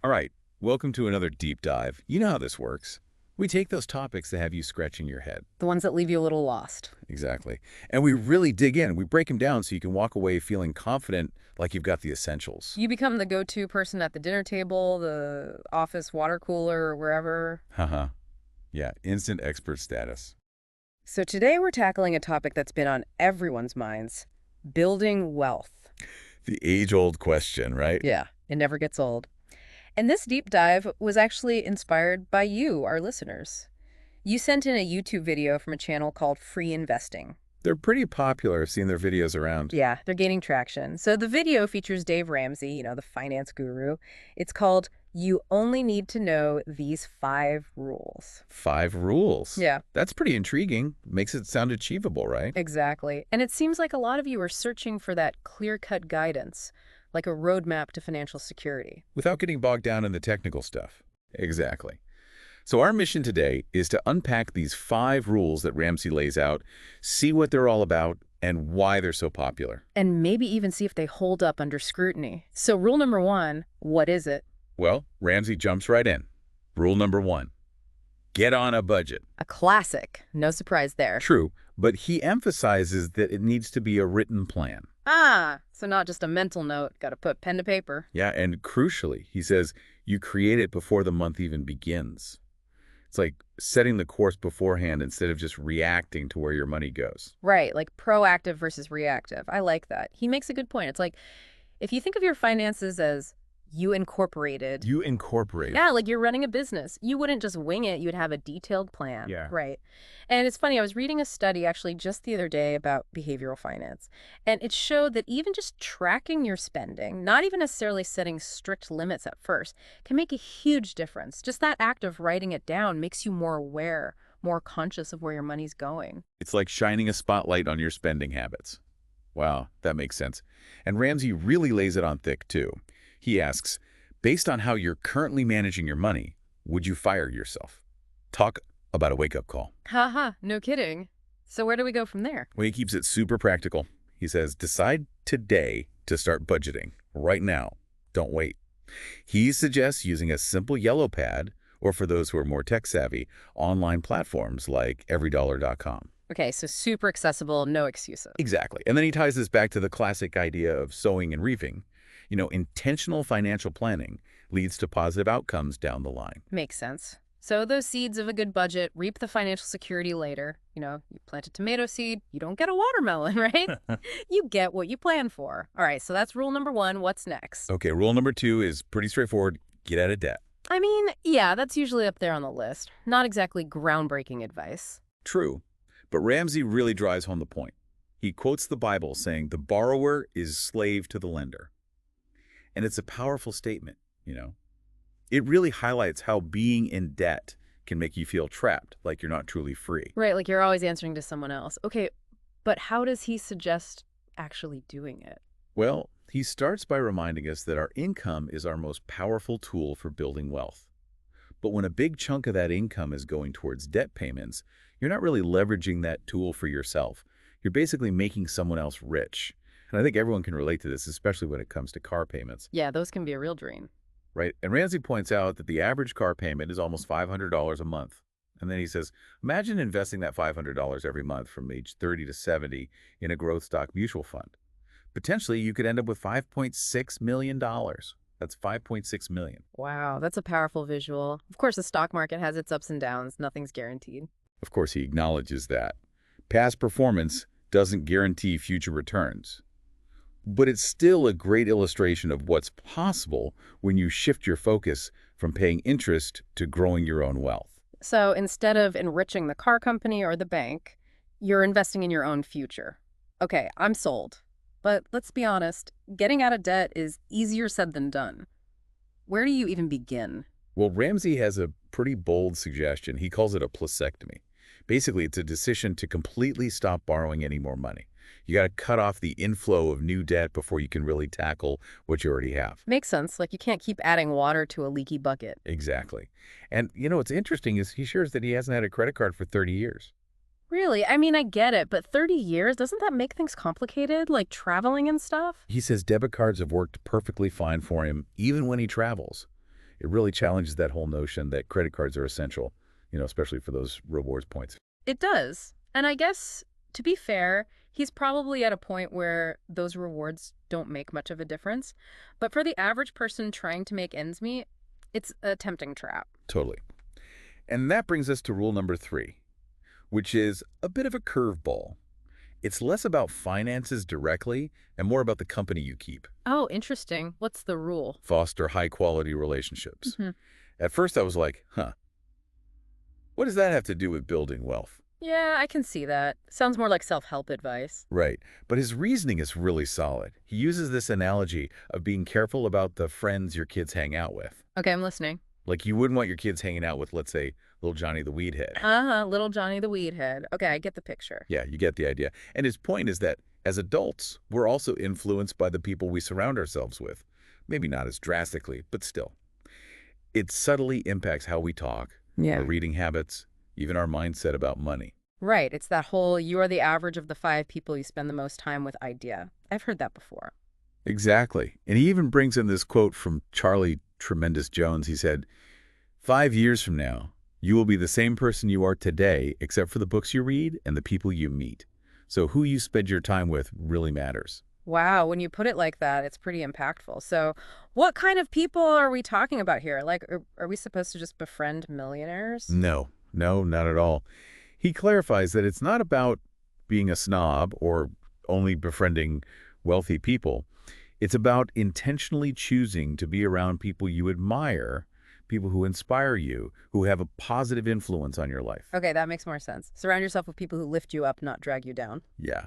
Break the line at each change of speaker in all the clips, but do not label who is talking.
All right, welcome to another deep dive. You know how this works. We take those topics that have you scratching your head.
The ones that leave you a little lost.
Exactly. And we really dig in. We break them down so you can walk away feeling confident like you've got the essentials.
You become the go-to person at the dinner table, the office water cooler, or wherever.
Haha. Yeah, instant expert status.
So today we're tackling a topic that's been on everyone's minds, building wealth.
The age-old question, right?
Yeah, it never gets old. And this deep dive was actually inspired by you, our listeners. You sent in a YouTube video from a channel called Free Investing.
They're pretty popular. I've seen their videos around.
Yeah, they're gaining traction. So the video features Dave Ramsey, the finance guru. It's called You Only Need to Know These 5 Rules.
5 rules.
Yeah,
That's pretty intriguing. Makes it sound achievable, right?
exactly. And it seems like a lot of you are searching for that clear-cut guidance, like a roadmap to financial security.
Without getting bogged down in the technical stuff. Exactly. So our mission today is to unpack these 5 rules that Ramsey lays out, see what they're all about, and why they're so popular.
And maybe even see if they hold up under scrutiny. So rule number 1, what is it?
Well, Ramsey jumps right in. Rule number 1, get on a budget.
A classic. No surprise there.
True, but he emphasizes that it needs to be a written plan.
So not just a mental note, got to put pen to paper.
Yeah, and crucially, he says you create it before the month even begins. It's like setting the course beforehand instead of just reacting to where your money goes.
Right, like proactive versus reactive. I like that. He makes a good point. It's like, if you think of your finances as you incorporated.
You incorporate.
Yeah, like you're running a business. You wouldn't just wing it. You'd have a detailed plan.
Yeah.
Right. And it's funny, I was reading a study actually just the other day about behavioral finance. And it showed that even just tracking your spending, not even necessarily setting strict limits at first, can make a huge difference. Just that act of writing it down makes you more aware, more conscious of where your money's going.
It's like shining a spotlight on your spending habits. Wow, that makes sense. And Ramsey really lays it on thick, too. He asks, based on how you're currently managing your money, would you fire yourself? Talk about a wake-up call.
Haha, no kidding. So where do we go from there?
Well, he keeps it super practical. He says, decide today to start budgeting. Right now. Don't wait. He suggests using a simple yellow pad, or for those who are more tech-savvy, online platforms like everydollar.com.
Okay, so super accessible, no excuses.
Exactly. And then he ties this back to the classic idea of sowing and reaping. Intentional financial planning leads to positive outcomes down the line.
Makes sense. Sow those seeds of a good budget, reap the financial security later. You plant a tomato seed, you don't get a watermelon, right? You get what you plan for. All right, so that's rule number 1. What's next?
Okay, rule number 2 is pretty straightforward. Get out of debt.
I mean, yeah, that's usually up there on the list. Not exactly groundbreaking advice.
True, but Ramsey really drives home the point. He quotes the Bible saying the borrower is slave to the lender. And it's a powerful statement. It really highlights how being in debt can make you feel trapped, like you're not truly free.
Right, like you're always answering to someone else. Okay, but how does he suggest actually doing it?
Well, he starts by reminding us that our income is our most powerful tool for building wealth. But when a big chunk of that income is going towards debt payments, you're not really leveraging that tool for yourself. You're basically making someone else rich. And I think everyone can relate to this, especially when it comes to car payments.
Yeah, those can be a real drain.
Right? And Ramsey points out that the average car payment is almost $500 a month. And then he says, imagine investing that $500 every month from age 30 to 70 in a growth stock mutual fund. Potentially, you could end up with $5.6 million. That's $5.6 million.
Wow, that's a powerful visual. Of course, the stock market has its ups and downs. Nothing's guaranteed.
Of course, he acknowledges that. Past performance doesn't guarantee future returns. But it's still a great illustration of what's possible when you shift your focus from paying interest to growing your own wealth.
So instead of enriching the car company or the bank, you're investing in your own future. Okay, I'm sold. But let's be honest, getting out of debt is easier said than done. Where do you even begin?
Well, Ramsey has a pretty bold suggestion. He calls it a plusectomy. Basically, it's a decision to completely stop borrowing any more money. You got to cut off the inflow of new debt before you can really tackle what you already have.
Makes sense. Like you can't keep adding water to a leaky bucket.
Exactly. And, what's interesting is he shares that he hasn't had a credit card for 30 years.
Really? I mean, I get it, but 30 years, doesn't that make things complicated, like traveling and stuff?
He says debit cards have worked perfectly fine for him, even when he travels. It really challenges that whole notion that credit cards are essential, especially for those rewards points.
It does. And I guess, to be fair, he's probably at a point where those rewards don't make much of a difference. But for the average person trying to make ends meet, it's a tempting trap.
Totally. And that brings us to rule number 3, which is a bit of a curveball. It's less about finances directly and more about the company you keep.
Oh, interesting. What's the rule?
Foster high-quality relationships.
Hmm.
At first, I was like, what does that have to do with building wealth?
Yeah, I can see that. Sounds more like self-help advice.
Right. But his reasoning is really solid. He uses this analogy of being careful about the friends your kids hang out with.
Okay, I'm listening.
Like you wouldn't want your kids hanging out with, let's say, little Johnny the Weed Head.
Little Johnny the Weed Head. Okay, I get the picture.
Yeah, you get the idea. And his point is that as adults, we're also influenced by the people we surround ourselves with. Maybe not as drastically, but still. It subtly impacts how we talk, our
Yeah.
reading habits, even our mindset about money.
Right, it's that whole you are the average of the 5 people you spend the most time with idea. I've heard that before.
Exactly. And he even brings in this quote from Charlie Tremendous Jones. He said, 5 years from now, you will be the same person you are today, except for the books you read and the people you meet. So who you spend your time with really matters.
Wow, when you put it like that, it's pretty impactful. So, what kind of people are we talking about here? Like, are we supposed to just befriend millionaires?
No, no, not at all. He clarifies that it's not about being a snob or only befriending wealthy people. It's about intentionally choosing to be around people you admire, people who inspire you, who have a positive influence on your life.
Okay, that makes more sense. Surround yourself with people who lift you up, not drag you down.
Yeah.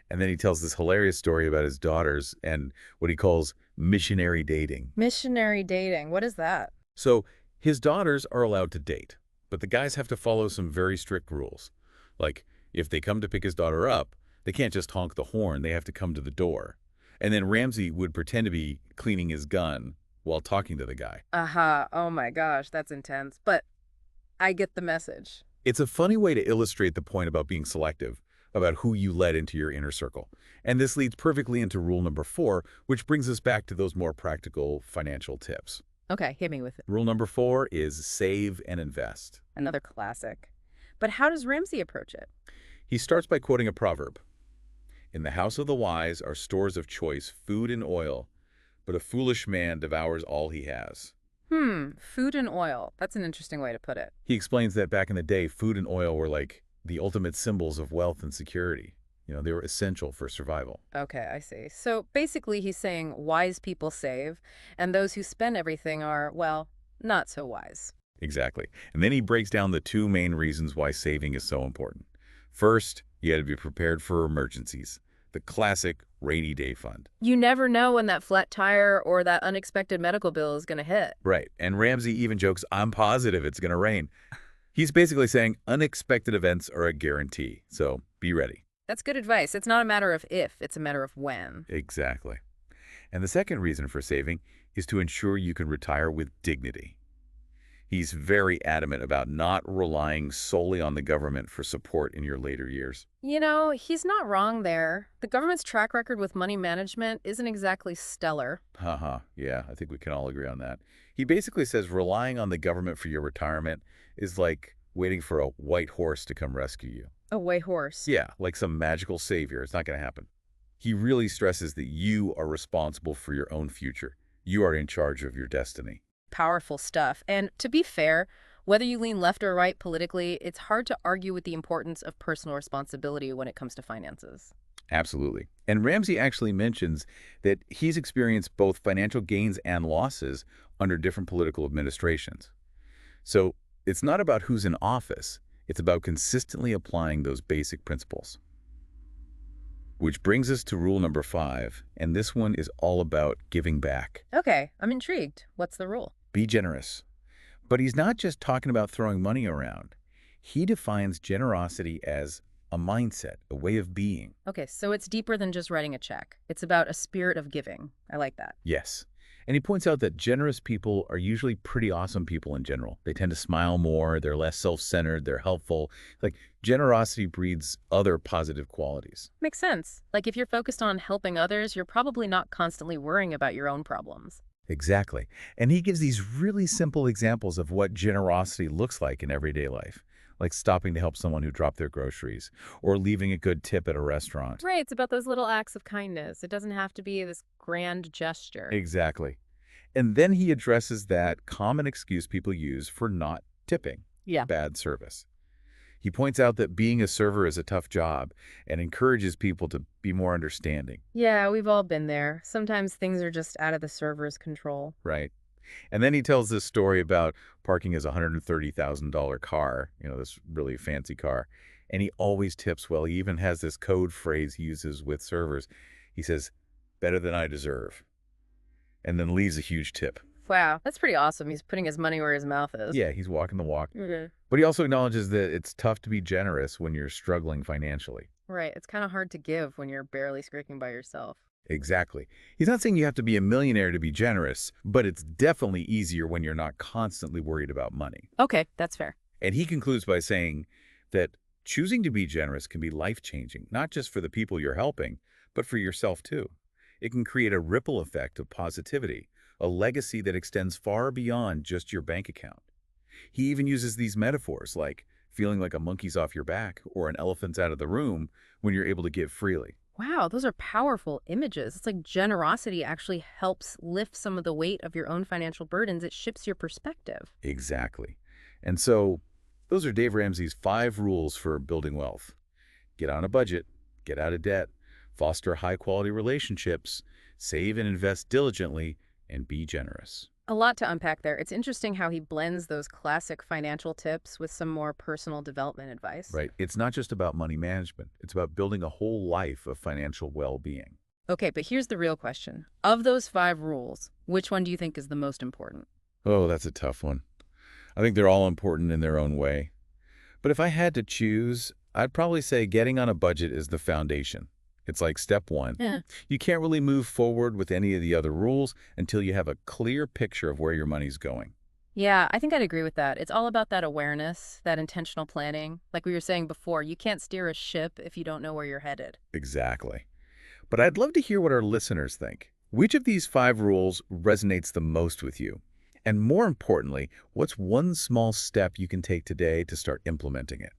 And then he tells this hilarious story about his daughters and what he calls missionary dating.
Missionary dating, what is that?
So his daughters are allowed to date, but the guys have to follow some very strict rules. Like, if they come to pick his daughter up, they can't just honk the horn, they have to come to the door. And then Ramsey would pretend to be cleaning his gun while talking to the guy.
Aha, oh my gosh, that's intense. But I get the message.
It's a funny way to illustrate the point about being selective, about who you let into your inner circle. And this leads perfectly into rule number 4, which brings us back to those more practical financial tips.
Okay, hit me with it.
Rule number 4 is save and invest.
Another classic. But how does Ramsey approach it?
He starts by quoting a proverb. In the house of the wise are stores of choice, food and oil, but a foolish man devours all he has.
Food and oil. That's an interesting way to put it.
He explains that back in the day, food and oil were like the ultimate symbols of wealth and security. They were essential for survival.
Okay, I see. So basically he's saying wise people save, and those who spend everything are, well, not so wise.
Exactly. And then he breaks down the 2 main reasons why saving is so important. First, you got to be prepared for emergencies. The classic rainy day fund.
You never know when that flat tire or that unexpected medical bill is going to hit.
Right. And Ramsey even jokes, I'm positive it's going to rain. He's basically saying unexpected events are a guarantee. So be ready.
That's good advice. It's not a matter of if, it's a matter of when.
Exactly. And the second reason for saving is to ensure you can retire with dignity. He's very adamant about not relying solely on the government for support in your later years.
He's not wrong there. The government's track record with money management isn't exactly stellar.
Haha, yeah, I think we can all agree on that. He basically says relying on the government for your retirement is like waiting for a white horse to come rescue you.
A way horse.
Yeah, like some magical savior. It's not going to happen. He really stresses that you are responsible for your own future. You are in charge of your destiny.
Powerful stuff. And to be fair, whether you lean left or right politically, it's hard to argue with the importance of personal responsibility when it comes to finances.
Absolutely. And Ramsey actually mentions that he's experienced both financial gains and losses under different political administrations. So it's not about who's in office. It's about consistently applying those basic principles. Which brings us to rule number 5, and this one is all about giving back.
Okay, I'm intrigued. What's the rule?
Be generous. But he's not just talking about throwing money around. He defines generosity as a mindset, a way of being.
Okay, so it's deeper than just writing a check. It's about a spirit of giving. I like that.
Yes. And he points out that generous people are usually pretty awesome people in general. They tend to smile more, they're less self-centered, they're helpful. Like, generosity breeds other positive qualities.
Makes sense. Like if you're focused on helping others, you're probably not constantly worrying about your own problems.
Exactly. And he gives these really simple examples of what generosity looks like in everyday life, like stopping to help someone who dropped their groceries or leaving a good tip at a restaurant.
Right, it's about those little acts of kindness. It doesn't have to be this grand gesture.
Exactly. And then he addresses that common excuse people use for not tipping:
Yeah.
bad service. He points out that being a server is a tough job and encourages people to be more understanding,
Yeah, we've all been there. Sometimes things are just out of the server's control.
right? And then he tells this story about parking his $130,000 car, this really fancy car, and he always tips well. He even has this code phrase he uses with servers. He says, "better than I deserve," and then leaves a huge tip.
Wow, that's pretty awesome. He's putting his money where his mouth is.
Yeah, he's walking the walk.
Mhm.
But he also acknowledges that it's tough to be generous when you're struggling financially.
Right, it's kind of hard to give when you're barely scraping by yourself.
Exactly. He's not saying you have to be a millionaire to be generous, but it's definitely easier when you're not constantly worried about money.
Okay, that's fair.
And he concludes by saying that choosing to be generous can be life-changing, not just for the people you're helping, but for yourself too. It can create a ripple effect of positivity, a legacy that extends far beyond just your bank account. He even uses these metaphors like feeling like a monkey's off your back or an elephant's out of the room when you're able to give freely.
Wow, those are powerful images. It's like generosity actually helps lift some of the weight of your own financial burdens. It shifts your perspective.
Exactly. And so those are Dave Ramsey's 5 rules for building wealth. Get on a budget, get out of debt, foster high-quality relationships, save and invest diligently, and be generous.
A lot to unpack there. It's interesting how he blends those classic financial tips with some more personal development advice.
Right? It's not just about money management. It's about building a whole life of financial well-being.
Okay, but here's the real question. Of those 5 rules, which one do you think is the most important?
Oh, that's a tough one. I think they're all important in their own way. But if I had to choose, I'd probably say getting on a budget is the foundation. It's like step one.
Yeah.
You can't really move forward with any of the other rules until you have a clear picture of where your money's going.
Yeah, I think I'd agree with that. It's all about that awareness, that intentional planning. Like we were saying before, you can't steer a ship if you don't know where you're headed.
Exactly. But I'd love to hear what our listeners think. Which of these 5 rules resonates the most with you? And more importantly, what's one small step you can take today to start implementing it?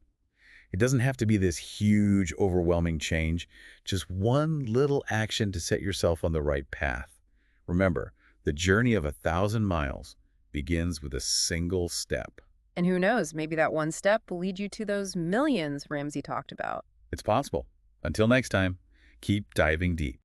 It doesn't have to be this huge, overwhelming change, just one little action to set yourself on the right path. Remember, the journey of 1,000 miles begins with a single step.
And who knows, maybe that one step will lead you to those millions Ramsey talked about.
It's possible. Until next time, keep diving deep.